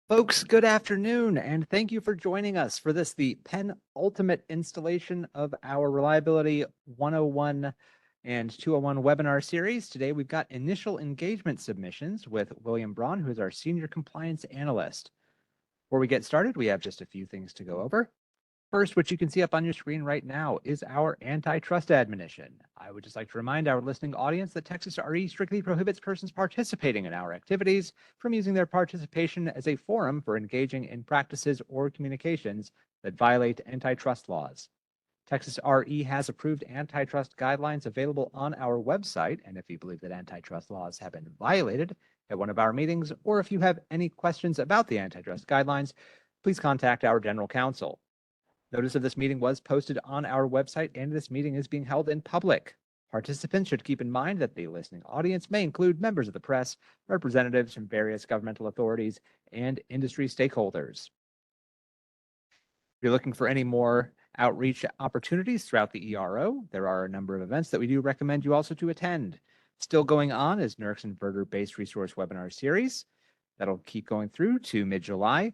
Folks, good afternoon, and thank you for joining us for the penultimate installation of our Reliability 101 and 201 webinar series. Today, we've got initial engagement submissions with William Braun, who is our Senior Compliance Analyst. Before we get started, we have just a few things to go over. First, what you can see up on your screen right now is our antitrust admonition. I would just like to remind our listening audience that Texas RE strictly prohibits persons participating in our activities from using their participation as a forum for engaging in practices or communications that violate antitrust laws. Texas RE has approved antitrust guidelines available on our website, and if you believe that antitrust laws have been violated at one of our meetings, or if you have any questions about the antitrust guidelines, please contact our general counsel. Notice of this meeting was posted on our website, and this meeting is being held in public. Participants should keep in mind that the listening audience may include members of the press, representatives from various governmental authorities, and industry stakeholders. If you're looking for any more outreach opportunities throughout the ERO, there are a number of events that we do recommend you also to attend. Still going on is NERC's Inverter-Based Resource Webinar Series. That'll keep going through to mid-July.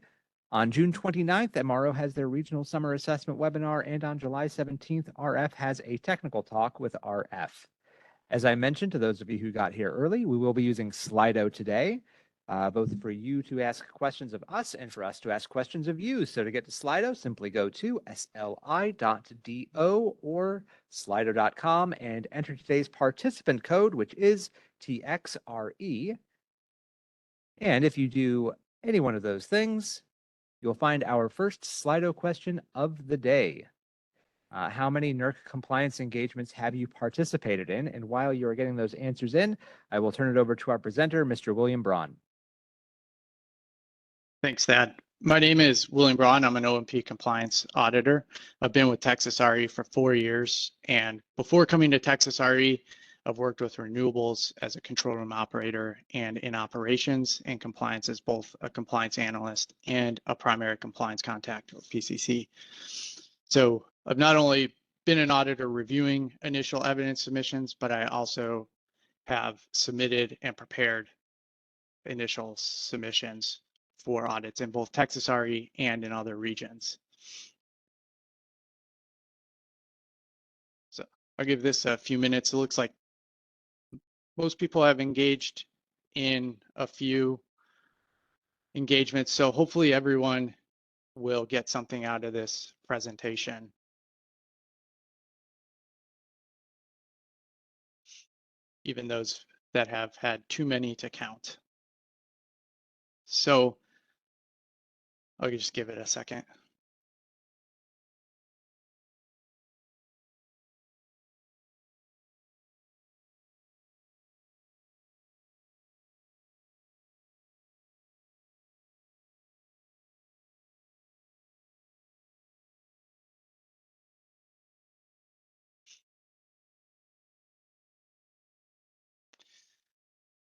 On June 29th, MRO has their Regional Summer Assessment webinar, and on July 17th, RF has a technical talk with RF. As I mentioned to those of you who got here early, we will be using Slido today, both for you to ask questions of us and for us to ask questions of you. So to get to Slido, simply go to sli.do or slido.com and enter today's participant code, which is TXRE. And if you do any one of those things, you'll find our first Slido question of the day. How many NERC compliance engagements have you participated in? And while you're getting those answers in, I will turn it over to our presenter, Mr. William Braun. Thanks, Thad. My name is William Braun. I'm an O&P compliance auditor. I've been with Texas RE for 4 years. And before coming to Texas RE, I've worked with renewables as a control room operator and in operations and compliance as both a compliance analyst and a primary compliance contact, or PCC. So I've not only been an auditor reviewing initial evidence submissions, but I also have submitted and prepared initial submissions for audits in both Texas RE and in other regions. So I'll give this a few minutes. It looks like most people have engaged in a few engagements, so hopefully everyone will get something out of this presentation. Even those that have had too many to count. So I'll just give it a second.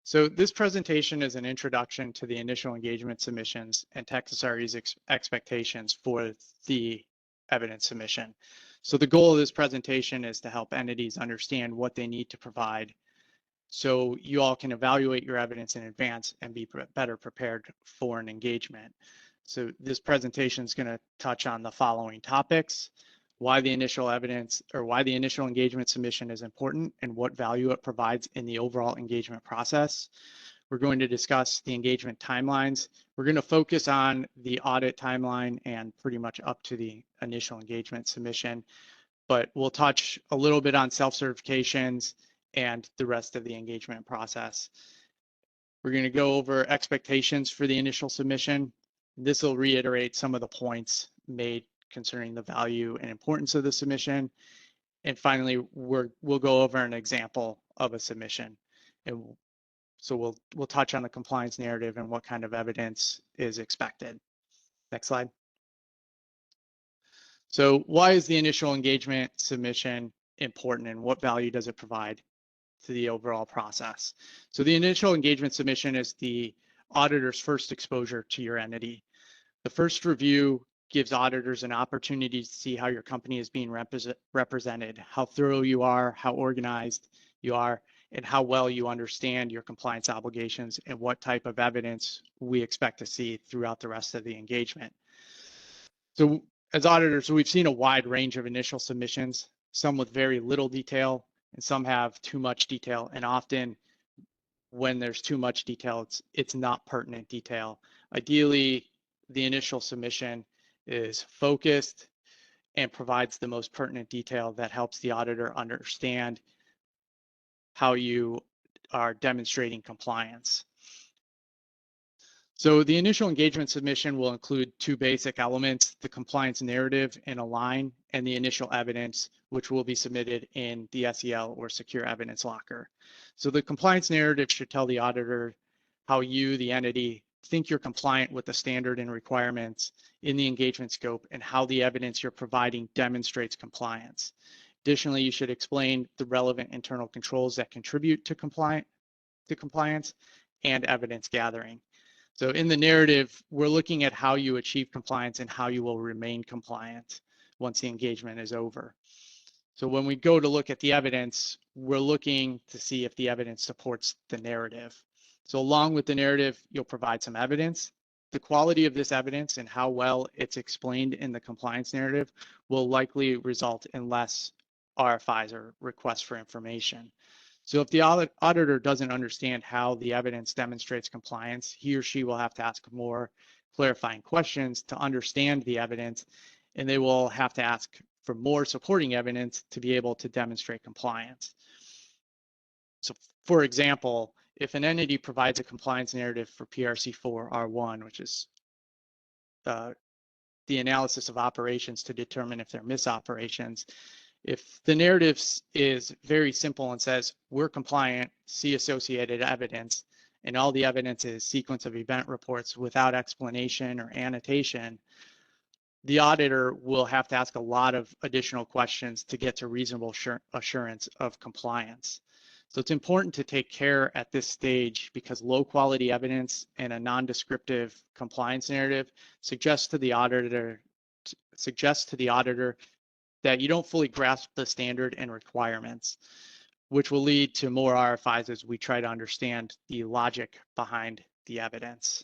So this presentation is an introduction to the initial engagement submissions and Texas RE's expectations for the evidence submission. So the goal of this presentation is to help entities understand what they need to provide so you all can evaluate your evidence in advance and be better prepared for an engagement. So this presentation is going to touch on the following topics: why the initial evidence or why the initial engagement submission is important and what value it provides in the overall engagement process. We're going to discuss the engagement timelines. We're going to focus on the audit timeline and pretty much up to the initial engagement submission, but we'll touch a little bit on self-certifications and the rest of the engagement process. We're going to go over expectations for the initial submission. This will reiterate some of the points made concerning the value and importance of the submission. And finally, we'll go over an example of a submission. And so we'll touch on the compliance narrative and what kind of evidence is expected. Next slide. So why is the initial engagement submission important and what value does it provide to the overall process? So the initial engagement submission is the auditor's first exposure to your entity. The first review gives auditors an opportunity to see how your company is being represented, how thorough you are, how organized you are, and how well you understand your compliance obligations and what type of evidence we expect to see throughout the rest of the engagement. So as auditors, we've seen a wide range of initial submissions, some with very little detail and some have too much detail. And often when there's too much detail, it's not pertinent detail. Ideally, the initial submission is focused and provides the most pertinent detail that helps the auditor understand how you are demonstrating compliance. So the initial engagement submission will include two basic elements, the compliance narrative in Align and the initial evidence, which will be submitted in the SEL or Secure Evidence Locker. So the compliance narrative should tell the auditor how you, the entity, think you're compliant with the standard and requirements in the engagement scope and how the evidence you're providing demonstrates compliance. Additionally, you should explain the relevant internal controls that contribute to compliance and evidence gathering. So in the narrative, we're looking at how you achieve compliance and how you will remain compliant once the engagement is over. So when we go to look at the evidence, we're looking to see if the evidence supports the narrative. So along with the narrative, you'll provide some evidence. The quality of this evidence and how well it's explained in the compliance narrative will likely result in less RFIs or requests for information. So if the auditor doesn't understand how the evidence demonstrates compliance, he or she will have to ask more clarifying questions to understand the evidence, and they will have to ask for more supporting evidence to be able to demonstrate compliance. So for example, if an entity provides a compliance narrative for PRC4R1, which is the analysis of operations to determine if they're misoperations, if the narrative is very simple and says, we're compliant, see associated evidence, and all the evidence is sequence of event reports without explanation or annotation, the auditor will have to ask a lot of additional questions to get to reasonable assurance of compliance. So it's important to take care at this stage because low quality evidence and a non-descriptive compliance narrative suggests to the auditor that you don't fully grasp the standard and requirements, which will lead to more RFIs as we try to understand the logic behind the evidence.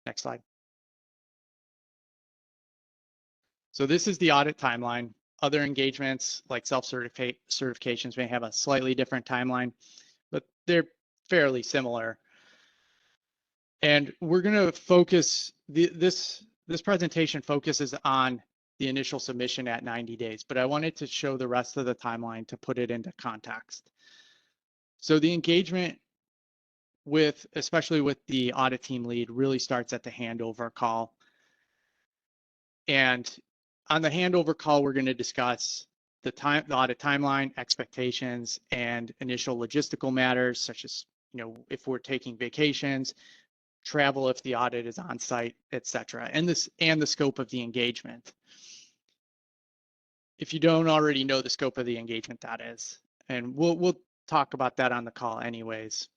Next slide. So this is the audit timeline. Other engagements like self-certifications may have a slightly different timeline, but they're fairly similar. And we're going to focus, this presentation focuses on the initial submission at 90 days, but I wanted to show the rest of the timeline to put it into context. So the engagement especially with the audit team lead, really starts at the handover call. And on the handover call, we're going to discuss the audit timeline, expectations, and initial logistical matters, such as, if we're taking vacations, travel if the audit is on site, etc., and the scope of the engagement. If you don't already know the scope of the engagement, that is, and we'll talk about that on the call anyways.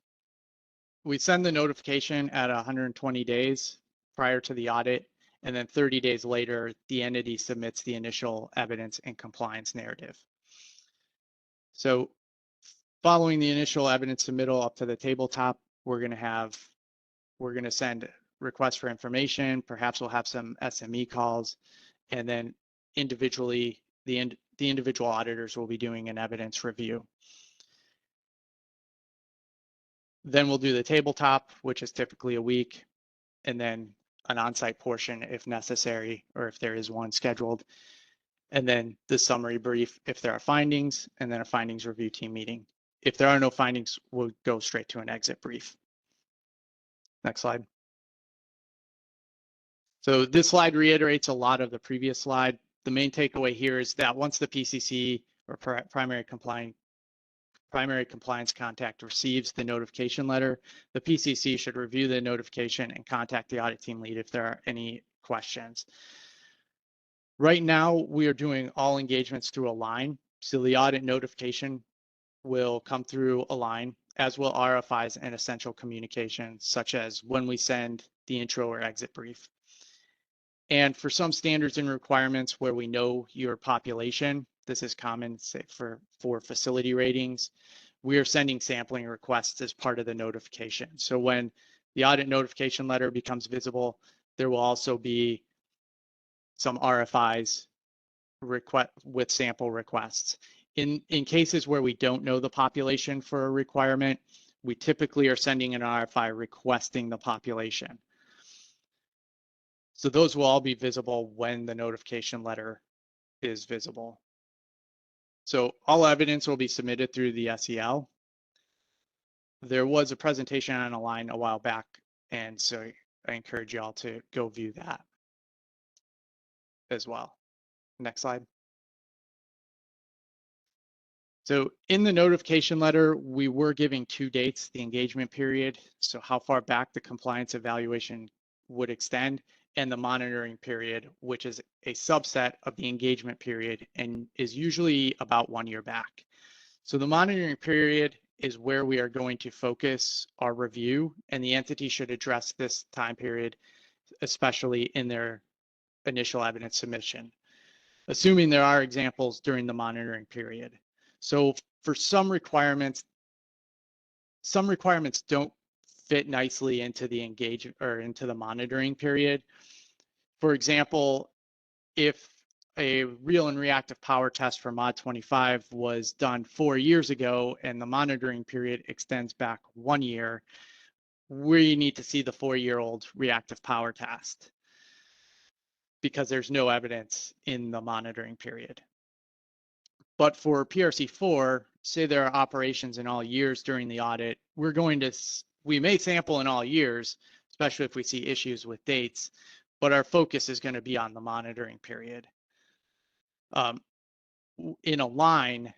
We send the notification at 120 days prior to the audit, and then 30 days later, the entity submits the initial evidence and compliance narrative. So following the initial evidence submittal up to the tabletop, we're going to send requests for information. Perhaps we'll have some SME calls, and then individually, the individual auditors will be doing an evidence review. Then we'll do the tabletop, which is typically a week, and then an on-site portion if necessary, or if there is one scheduled, and then the summary brief if there are findings, and then a findings review team meeting. If there are no findings, we'll go straight to an exit brief. Next slide. So this slide reiterates a lot of the previous slide. The main takeaway here is that once the PCC or primary compliance contact receives the notification letter, the PCC should review the notification and contact the audit team lead if there are any questions. Right now, we are doing all engagements through Align. So the audit notification will come through Align, as will RFIs and essential communications, such as when we send the intro or exit brief. And for some standards and requirements where we know your population, this is common, say for facility ratings, we are sending sampling requests as part of the notification. So when the audit notification letter becomes visible, there will also be some RFIs with sample requests. In cases where we don't know the population for a requirement, we typically are sending an RFI requesting the population. So those will all be visible when the notification letter is visible. So all evidence will be submitted through the SEL. There was a presentation on Align a while back, and so I encourage y'all to go view that as well. Next slide. So in the notification letter, we were giving 2 dates, the engagement period, so how far back the compliance evaluation would extend, and the monitoring period, which is a subset of the engagement period and is usually about 1 year back. So the monitoring period is where we are going to focus our review, and the entity should address this time period, especially in their initial evidence submission, assuming there are examples during the monitoring period. So for some requirements don't fit nicely into the engagement or into the monitoring period. For example, if a real and reactive power test for Mod 25 was done 4 years ago and the monitoring period extends back 1 year, we need to see the 4-year-old reactive power test because there's no evidence in the monitoring period. But for PRC4, say there are operations in all years during the audit, we may sample in all years, especially if we see issues with dates, but our focus is going to be on the monitoring period. In Align,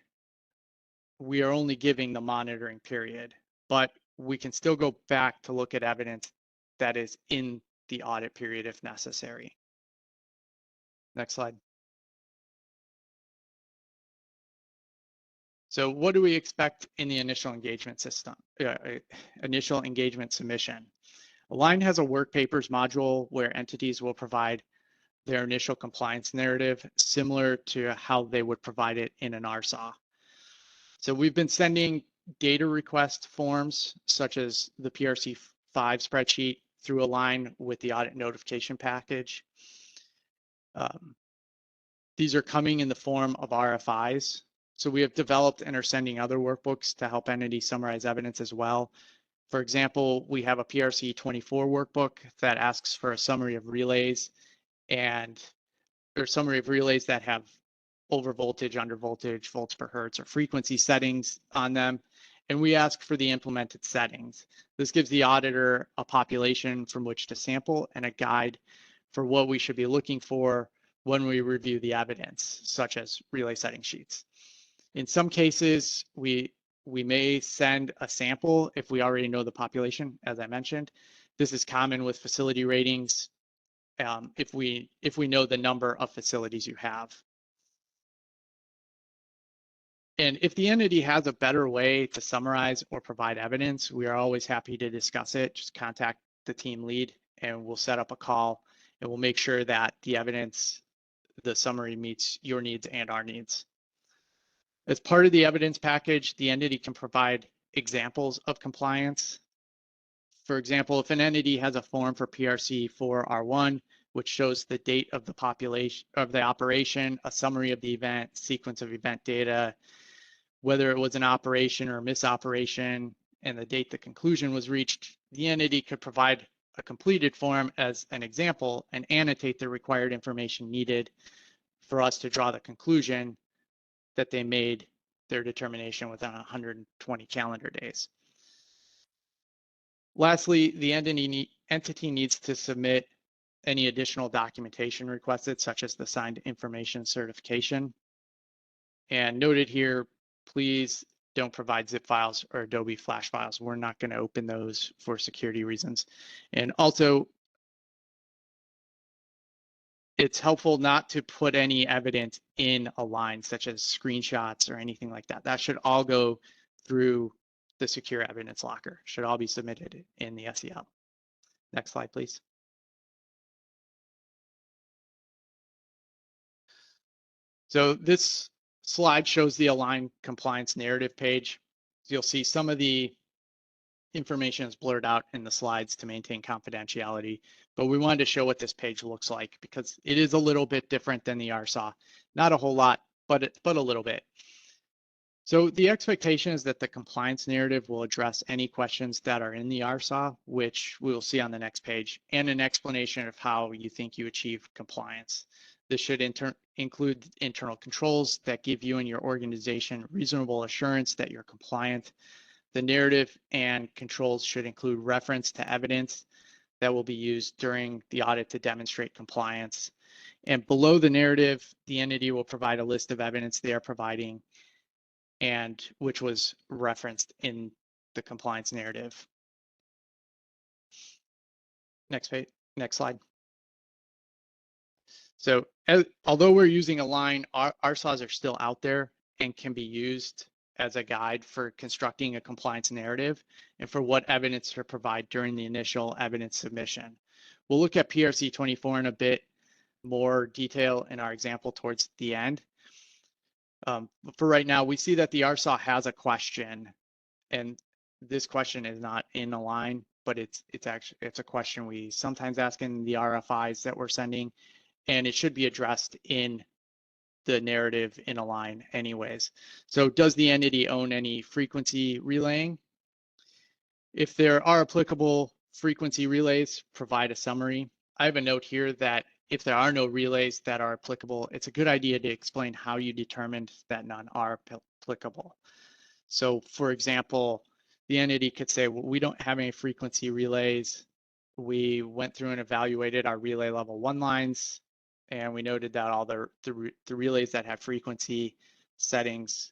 we are only giving the monitoring period, but we can still go back to look at evidence that is in the audit period if necessary. Next slide. So what do we expect in the initial engagement system, initial engagement submission? Align has a work papers module where entities will provide their initial compliance narrative similar to how they would provide it in an RSAW. So we've been sending data request forms such as the PRC5 spreadsheet through Align with the audit notification package. These are coming in the form of RFIs. So we have developed and are sending other workbooks to help entities summarize evidence as well. For example, we have a PRC 24 workbook that asks for a summary of relays or summary of relays that have over voltage, under voltage, volts per hertz, or frequency settings on them. And we ask for the implemented settings. This gives the auditor a population from which to sample and a guide for what we should be looking for when we review the evidence, such as relay setting sheets. In some cases, we may send a sample if we already know the population, as I mentioned. This is common with facility ratings if we know the number of facilities you have. And if the entity has a better way to summarize or provide evidence, we are always happy to discuss it. Just contact the team lead and we'll set up a call and we'll make sure that the evidence, the summary meets your needs and our needs. As part of the evidence package, the entity can provide examples of compliance. For example, if an entity has a form for PRC4R1, which shows the date of the population of the operation, a summary of the event, sequence of event data, whether it was an operation or a misoperation, and the date the conclusion was reached, the entity could provide a completed form as an example and annotate the required information needed for us to draw the conclusion that they made their determination within 120 calendar days. Lastly, the entity needs to submit any additional documentation requested, such as the signed information certification. And noted here, please don't provide zip files or Adobe Flash files. We're not going to open those for security reasons. And also, it's helpful not to put any evidence in Align, such as screenshots or anything like that. That should all go through the secure evidence locker, should all be submitted in the SEL. Next slide, please. So this slide shows the Align compliance narrative page. you'll see some of the information is blurred out in the slides to maintain confidentiality, but we wanted to show what this page looks like because it is a little bit different than the RSAW. Not a whole lot, but a little bit. So the expectation is that the compliance narrative will address any questions that are in the RSAW, which we will see on the next page, and an explanation of how you think you achieve compliance. This should include internal controls that give you and your organization reasonable assurance that you're compliant. The narrative and controls should include reference to evidence that will be used during the audit to demonstrate compliance. And below the narrative, the entity will provide a list of evidence they are providing and which was referenced in the compliance narrative. Next page, next slide. So although we're using Align, our RSAWs are still out there and can be used as a guide for constructing a compliance narrative and for what evidence to provide during the initial evidence submission. We'll look at PRC 24 in a bit more detail in our example towards the end. But for right now, we see that the RSAW has a question, and this question is not in Align, but it's a question we sometimes ask in the RFIs that we're sending, and it should be addressed in the narrative in Align anyways. So does the entity own any frequency relaying? If there are applicable frequency relays, provide a summary. I have a note here that if there are no relays that are applicable, it's a good idea to explain how you determined that none are applicable. So for example, the entity could say, well, we don't have any frequency relays. We went through and evaluated our relay level 1 lines, and we noted that all the relays that had frequency settings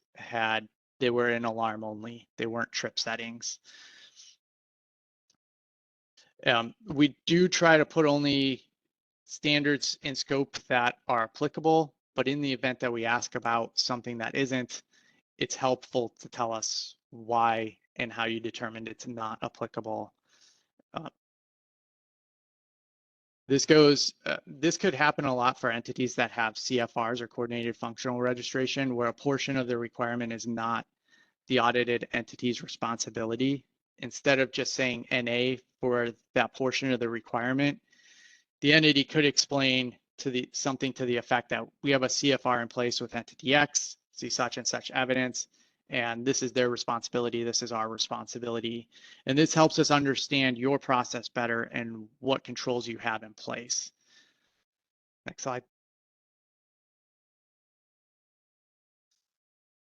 they were in alarm only. They weren't trip settings. We do try to put only standards in scope that are applicable, but in the event that we ask about something that isn't, it's helpful to tell us why and how you determined it's not applicable. This could happen a lot for entities that have CFRs or coordinated functional registration, where a portion of the requirement is not the audited entity's responsibility. Instead of just saying NA for that portion of the requirement, the entity could explain something to the effect that we have a CFR in place with entity X, see such and such evidence, and this is their responsibility, this is our responsibility. And this helps us understand your process better and what controls you have in place. Next slide.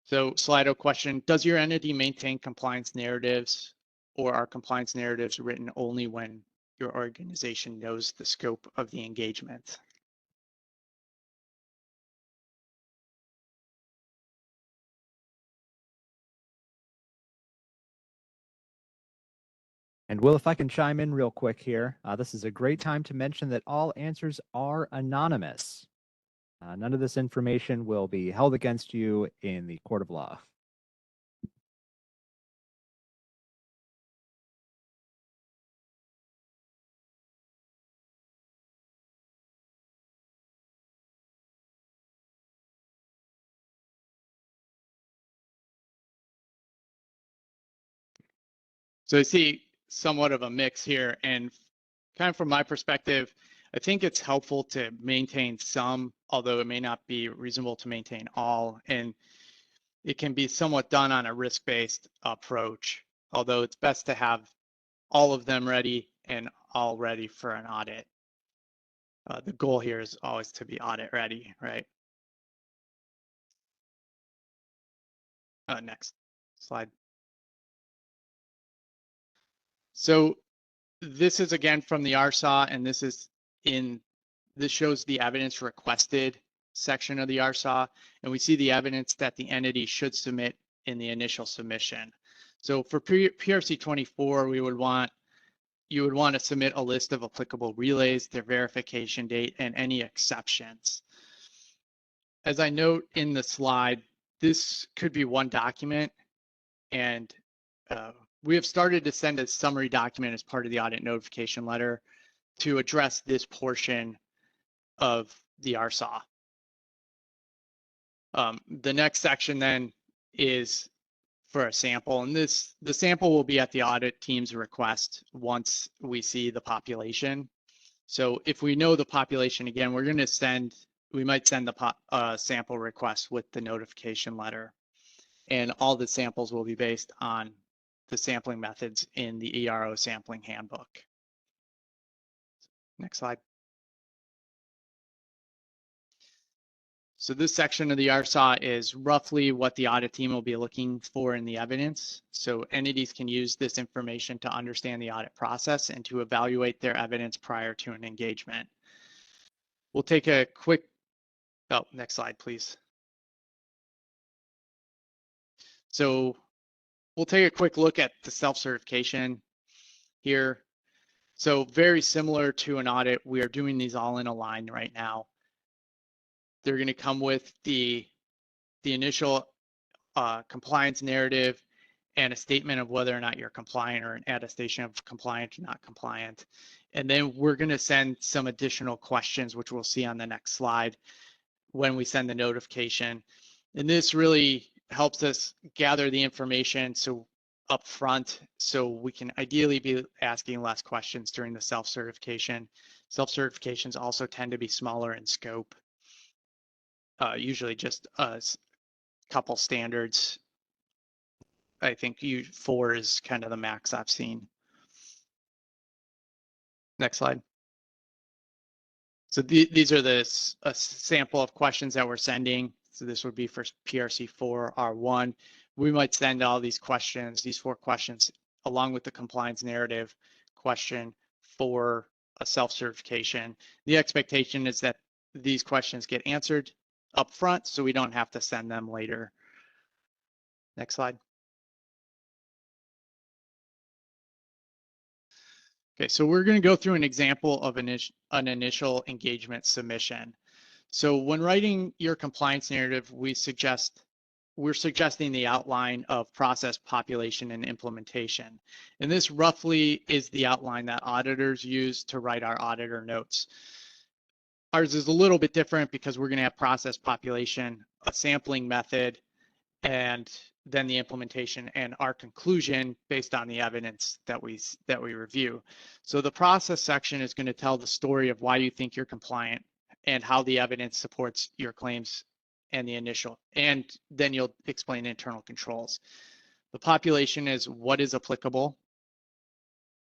So Slido question, does your entity maintain compliance narratives, or are compliance narratives written only when your organization knows the scope of the engagement? And Will, if I can chime in real quick here, this is a great time to mention that all answers are anonymous. None of this information will be held against you in the court of law. So I see somewhat of a mix here, and kind of from my perspective, I think it's helpful to maintain some, although it may not be reasonable to maintain all, and it can be somewhat done on a risk-based approach, although it's best to have all of them ready and all ready for an audit. The goal here is always to be audit ready, right? Next slide. So this is again from the RSAW, and this shows the evidence requested section of the RSAW, and we see the evidence that the entity should submit in the initial submission. So for PRC 24, you would want to submit a list of applicable relays, their verification date, and any exceptions. As I note in the slide, this could be one document, and we have started to send a summary document as part of the audit notification letter to address this portion of the RSAW. The next section then is for a sample. And the sample will be at the audit team's request once we see the population. So if we know the population, again, we might send the sample request with the notification letter. And all the samples will be based on the sampling methods in the ERO sampling handbook. Next slide. So this section of the RSAW is roughly what the audit team will be looking for in the evidence. So entities can use this information to understand the audit process and to evaluate their evidence prior to an engagement. We'll take a quick, next slide, please. So we'll take a quick look at the self-certification here. So very similar to an audit, we are doing these all in a line right now. They're going to come with the initial compliance narrative and a statement of whether or not you're compliant, or an attestation of compliant or not compliant. And then we're going to send some additional questions, which we'll see on the next slide when we send the notification. And this really helps us gather the information up front, so we can ideally be asking less questions during the self-certification. Self-certifications also tend to be smaller in scope, usually just a couple standards. I think 4 is kind of the max I've seen. Next slide. So these are a sample of questions that we're sending. So this would be for PRC4 R1. We might send all these questions, these 4 questions, along with the compliance narrative question for a self-certification. The expectation is that these questions get answered up front, so we don't have to send them later. Next slide. Okay, so we're going to go through an example of an initial engagement submission. So when writing your compliance narrative, we're suggesting the outline of process, population, and implementation. And this roughly is the outline that auditors use to write our auditor notes. Ours is a little bit different because we're going to have process, population, a sampling method, and then the implementation and our conclusion based on the evidence that we review. So the process section is going to tell the story of why you think you're compliant and how the evidence supports your claims and then you'll explain internal controls. The population is what is applicable.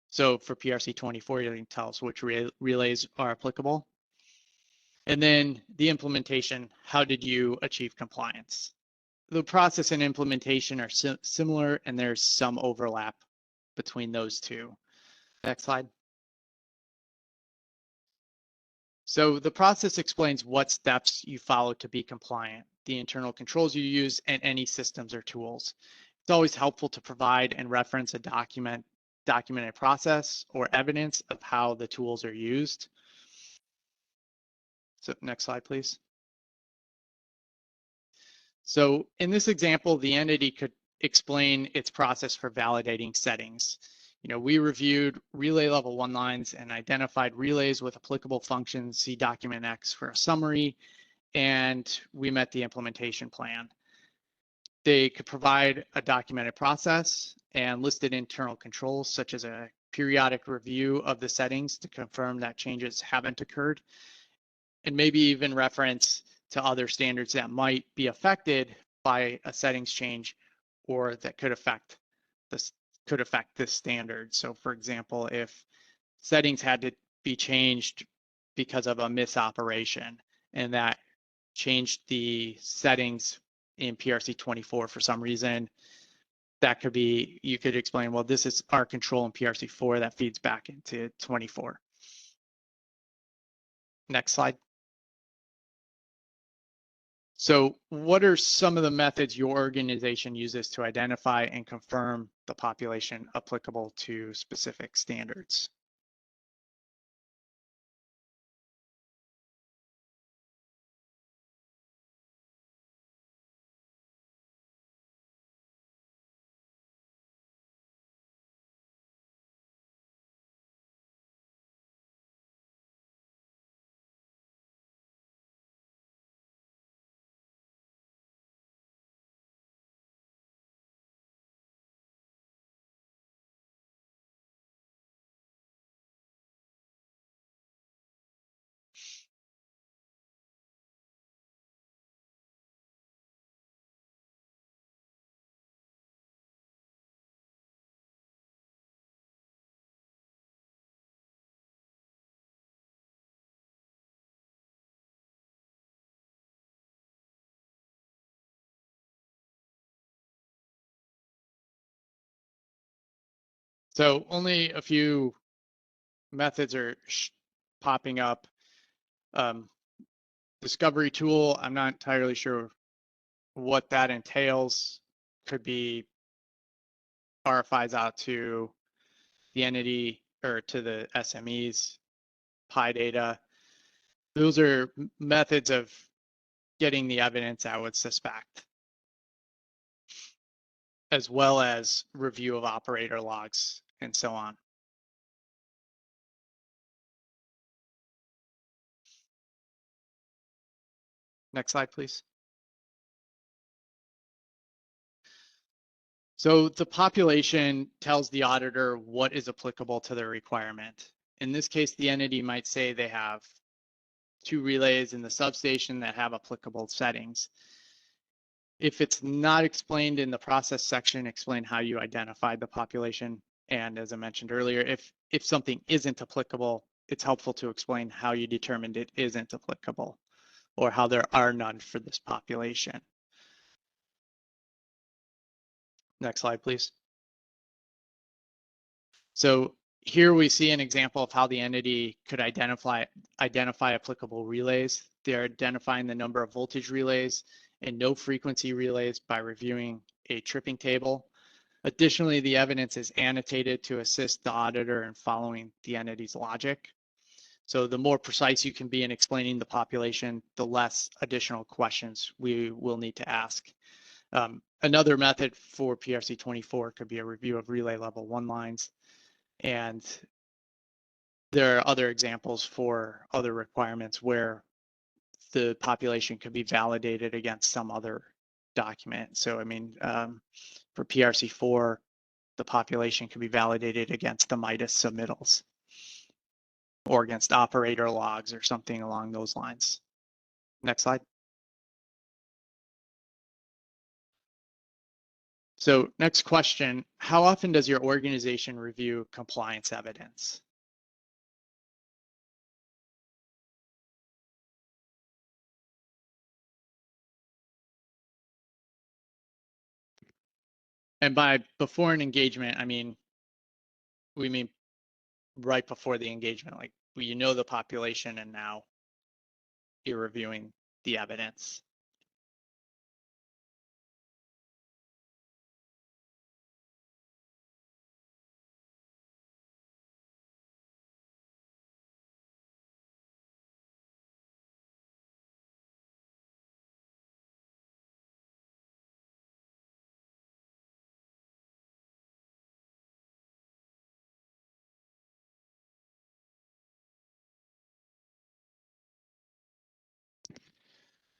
So for PRC 24, you can tell us which relays are applicable. And then the implementation, how did you achieve compliance? The process and implementation are similar, and there's some overlap between those two. Next slide. So the process explains what steps you follow to be compliant, the internal controls you use, and any systems or tools. It's always helpful to provide and reference a documented process or evidence of how the tools are used. So next slide, please. So in this example, the entity could explain its process for validating settings. We reviewed relay level 1 lines and identified relays with applicable functions, see document X for a summary, and we met the implementation plan. They could provide a documented process and listed internal controls, such as a periodic review of the settings to confirm that changes haven't occurred, and maybe even reference to other standards that might be affected by a settings change or that could affect this standard. So for example, if settings had to be changed because of a misoperation and that changed the settings in PRC 24 for some reason, that could be, you could explain, well, this is our control in PRC 4 that feeds back into 24. Next slide. So what are some of the methods your organization uses to identify and confirm the population applicable to specific standards? So only a few methods are popping up. Discovery tool, I'm not entirely sure what that entails. Could be RFIs out to the entity or to the SMEs, PI data. Those are methods of getting the evidence, I would suspect, as well as review of operator logs and so on. Next slide, please. So the population tells the auditor what is applicable to their requirement. In this case, the entity might say they have 2 relays in the substation that have applicable settings. If it's not explained in the process section, explain how you identified the population. And as I mentioned earlier, if something isn't applicable, it's helpful to explain how you determined it isn't applicable or how there are none for this population. Next slide, please. So here we see an example of how the entity could identify applicable relays. They're identifying the number of voltage relays and no frequency relays by reviewing a tripping table. Additionally, the evidence is annotated to assist the auditor in following the entity's logic. So the more precise you can be in explaining the population, the less additional questions we will need to ask. Another method for PRC 24 could be a review of relay level 1 lines. And there are other examples for other requirements where the population could be validated against some other document. So, I mean, for PRC4, the population can be validated against the MIDAS submittals or against operator logs or something along those lines. Next slide. So next question, how often does your organization review compliance evidence? And by before an engagement, we mean right before the engagement, like you know the population and now you're reviewing the evidence.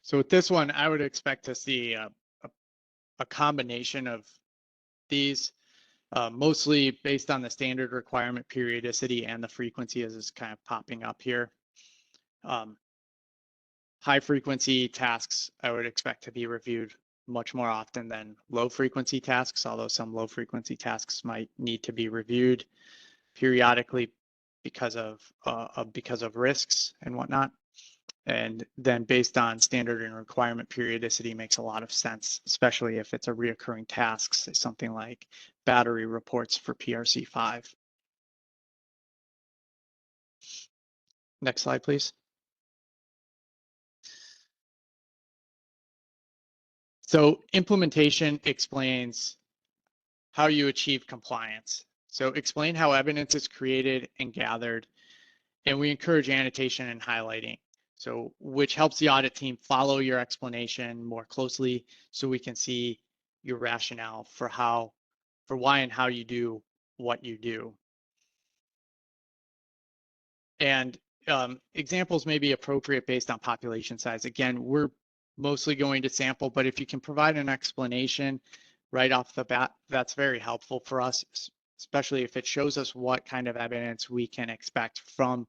So with this one, I would expect to see a combination of these, mostly based on the standard requirement periodicity and the frequency as is kind of popping up here. High frequency tasks, I would expect to be reviewed much more often than low frequency tasks, although some low frequency tasks might need to be reviewed periodically because of risks and whatnot. And then based on standard and requirement periodicity makes a lot of sense, especially if it's a reoccurring task, say something like battery reports for PRC5. Next slide, please. So implementation explains how you achieve compliance. So explain how evidence is created and gathered, and we encourage annotation and highlighting. So which helps the audit team follow your explanation more closely so we can see your rationale for why and how you do what you do. And examples may be appropriate based on population size. Again, we're mostly going to sample, but if you can provide an explanation right off the bat, that's very helpful for us, especially if it shows us what kind of evidence we can expect from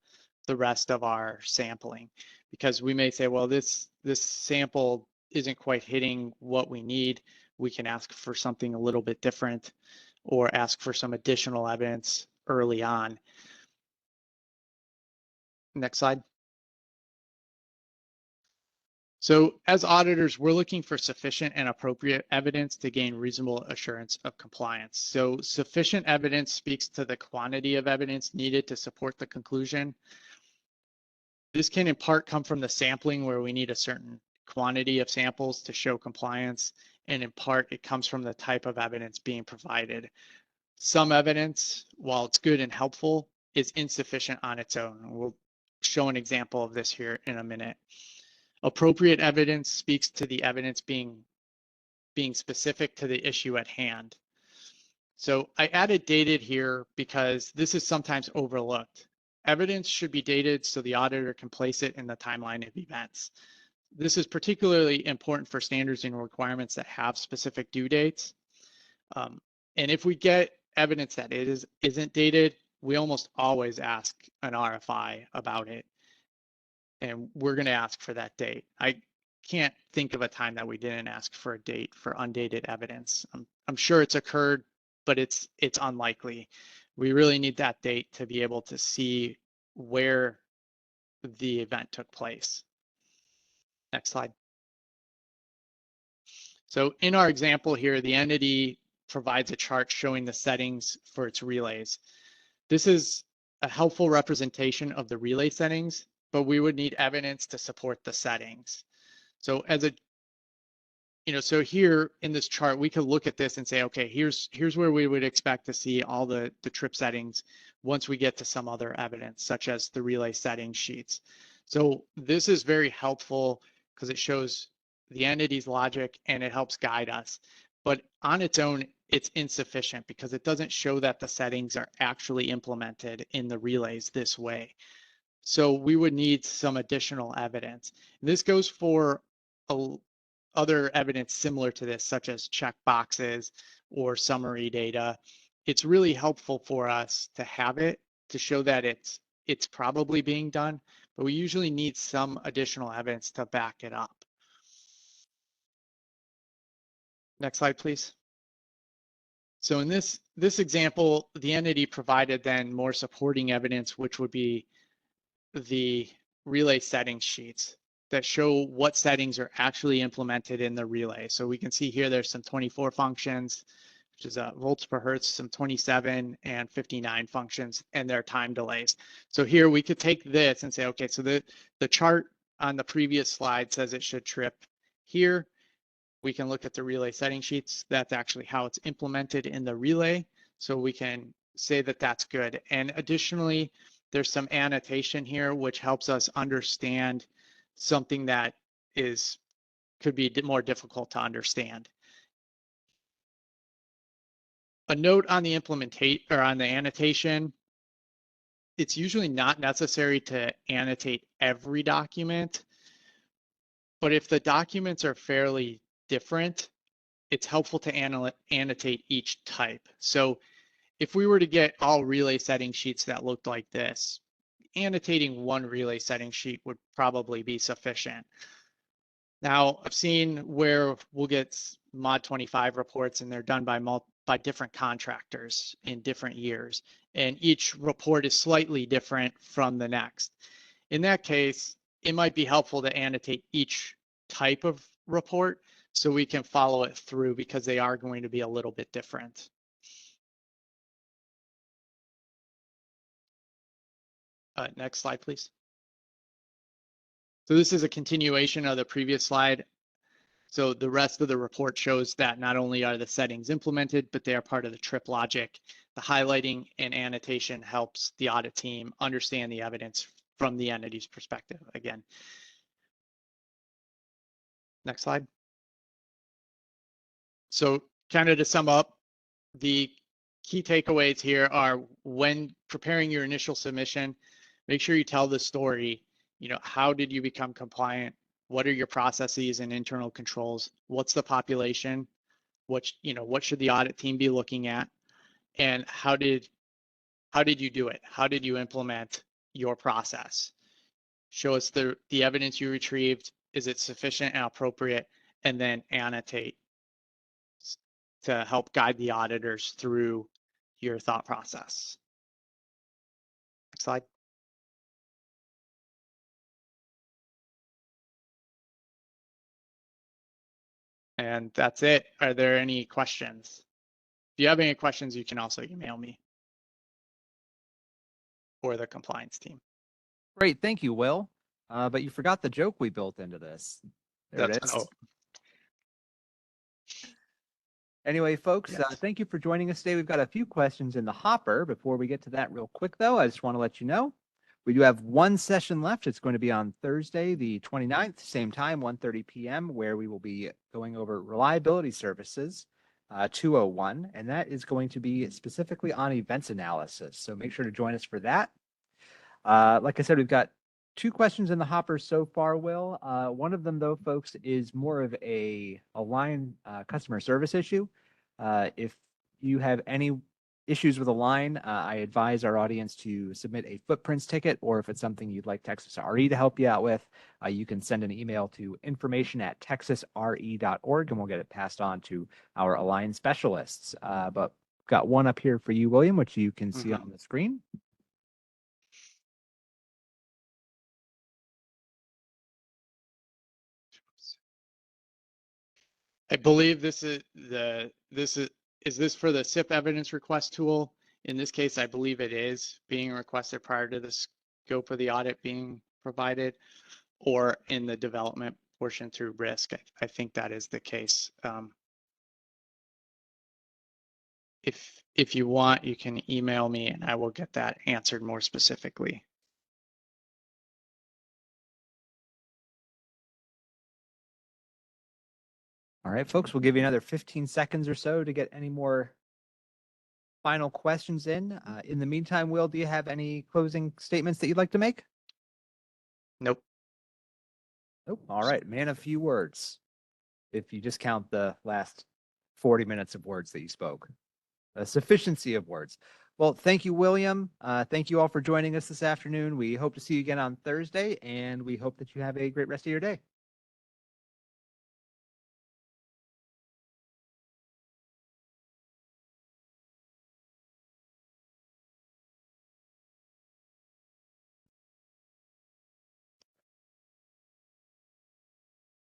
the rest of our sampling. Because we may say, well, this sample isn't quite hitting what we need. We can ask for something a little bit different or ask for some additional evidence early on. Next slide. So as auditors, we're looking for sufficient and appropriate evidence to gain reasonable assurance of compliance. So sufficient evidence speaks to the quantity of evidence needed to support the conclusion. This can in part come from the sampling where we need a certain quantity of samples to show compliance, and in part it comes from the type of evidence being provided. Some evidence, while it's good and helpful, is insufficient on its own. We'll show an example of this here in a minute. Appropriate evidence speaks to the evidence being specific to the issue at hand. So I added dated here because this is sometimes overlooked. Evidence should be dated so the auditor can place it in the timeline of events. This is particularly important for standards and requirements that have specific due dates. And if we get evidence that it isn't dated, we almost always ask an RFI about it. And we're going to ask for that date. I can't think of a time that we didn't ask for a date for undated evidence. I'm sure it's occurred, but it's unlikely. We really need that date to be able to see where the event took place. Next slide. So in our example here, the entity provides a chart showing the settings for its relays. This is a helpful representation of the relay settings, but we would need evidence to support the settings. So as a, so here in this chart, we could look at this and say, okay, here's where we would expect to see all the trip settings once we get to some other evidence, such as the relay settings sheets. So this is very helpful because it shows the entity's logic and it helps guide us. But on its own, it's insufficient because it doesn't show that the settings are actually implemented in the relays this way. So we would need some additional evidence. This goes for other evidence similar to this, such as check boxes or summary data. It's really helpful for us to have it to show that it's probably being done, but we usually need some additional evidence to back it up. Next slide, please. So in this example, the entity provided then more supporting evidence, which would be the relay settings sheets that show what settings are actually implemented in the relay. So we can see here there's some 24 functions, which is volts per hertz, some 27 and 59 functions, and their time delays. So here we could take this and say, okay, so the chart on the previous slide says it should trip here. We can look at the relay setting sheets. That's actually how it's implemented in the relay. So we can say that that's good. And additionally, there's some annotation here, which helps us understand something that could be more difficult to understand. A note on the annotation, it's usually not necessary to annotate every document, but if the documents are fairly different, it's helpful to annotate each type. So if we were to get all relay setting sheets that looked like this, annotating one relay setting sheet would probably be sufficient. Now, I've seen where we'll get Mod 25 reports and they're done by different contractors in different years, and each report is slightly different from the next. In that case, it might be helpful to annotate each type of report so we can follow it through because they are going to be a little bit different. Next slide, please. So this is a continuation of the previous slide. So the rest of the report shows that not only are the settings implemented, but they are part of the trip logic. The highlighting and annotation helps the audit team understand the evidence from the entity's perspective again. Next slide. So kind of to sum up, the key takeaways here are when preparing your initial submission, make sure you tell the story. How did you become compliant? What are your processes and internal controls? What's the population? What should the audit team be looking at? And how did you do it? How did you implement your process? Show us the evidence you retrieved. Is it sufficient and appropriate? And then annotate to help guide the auditors through your thought process. Next slide. And that's it. Are there any questions? If you have any questions, you can also email me or the compliance team. Great, thank you, Will. But you forgot the joke we built into this. There it is. Anyway, folks, Yes. thank you for joining us today. We've got a few questions in the hopper. Before we get to that real quick, though, I just want to let you know we do have one session left. It's going to be on Thursday, the 29th, same time, 1:30 p.m., where we will be going over reliability services 201, and that is going to be specifically on events analysis. So make sure to join us for that. Like I said, we've got two questions in the hopper so far, Will. One of them, though, folks, is more of a line customer service issue. If you have any issues with a line, I advise our audience to submit a footprints ticket, or if it's something you'd like Texas RE to help you out with, you can send an email to information@texasre.org, and we'll get it passed on to our Align specialists. But got one up here for you, William, which you can see on the screen. I believe this is this for the SIP evidence request tool? In this case, I believe it is being requested prior to the scope of the audit being provided, or in the development portion through risk. I think that is the case. If you want, you can email me and I will get that answered more specifically. All right, folks, we'll give you another 15 seconds or so to get any more final questions in. In the meantime, Will, do you have any closing statements that you'd like to make? Nope. Nope. All right, man, a few words. If you just count the last 40 minutes of words that you spoke, a sufficiency of words. Well, thank you, William. Thank you all for joining us this afternoon. We hope to see you again on Thursday, and we hope that you have a great rest of your day.